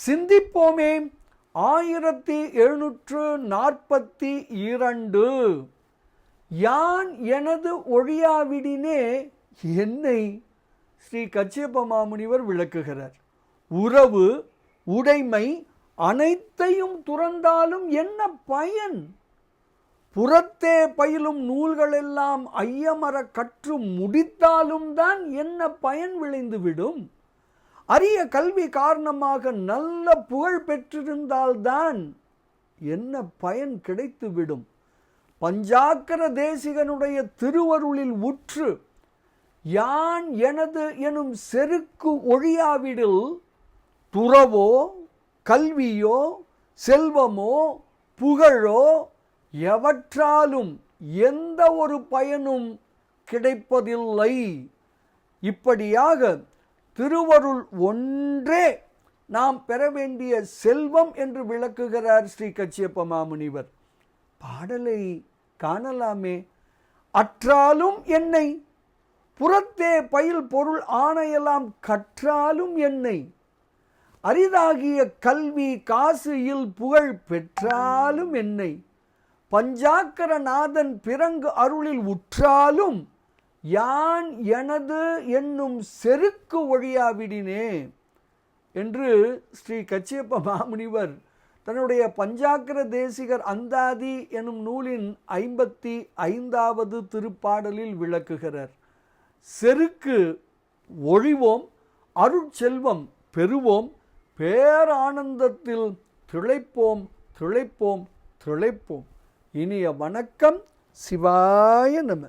சிந்திப்போமே. 1742 யான் எனது ஒழியாவிடினே என்னை ஸ்ரீ கச்சியப்ப மாமுனிவர் விளக்குகிறார். உறவு உடைமை அனைத்தையும் துறந்தாலும் என்ன பயன்? புறத்தே பயிலும் நூல்களெல்லாம் ஐயமர கற்று முடித்தாலும் தான் என்ன பயன் விளைந்துவிடும்? அரிய கல்வி காரணமாக நல்ல புகழ் பெற்றிருந்தால்தான் என்ன பயன் கிடைத்துவிடும்? பஞ்சாக்கர தேசிகனுடைய திருவருளில் உற்று யான் எனது எனும் செருக்கு ஒழியாவிடில் துறவோ கல்வியோ செல்வமோ புகழோ எவற்றாலும் எந்த ஒரு பயனும் கிடைப்பதில்லை. இப்படியாக திருவருள் ஒன்றே நாம் பெற வேண்டிய செல்வம் என்று விளக்குகிறார் ஸ்ரீ கச்சியப்ப மாமுனிவர். பாடலை காணலாமே. அற்றாலும் என்னை புறத்தே பயில் பொருள் ஆணையெல்லாம் கற்றாலும் என்னை அரிதாகிய கல்வி காசு இல் புகழ் பெற்றாலும் என்னை பஞ்சாக்கரநாதன் பிறங்கு அருளில் உற்றாலும் யான் எனது என்னும் செருக்கு ஒழியாவிடினே என்று ஸ்ரீ கச்சியப்ப மாமுனிவர் தன்னுடைய பஞ்சாக்கர தேசிகர் அந்தாதி எனும் நூலின் 55வது திருப்பாடலில் விளக்குகிறார். செருக்கு ஒழிவோம், அருட்செல்வம் பெறுவோம், பேரானந்தத்தில் திளைப்போம் திளைப்போம் திளைப்போம். இனிய வணக்கம். சிவாய நம.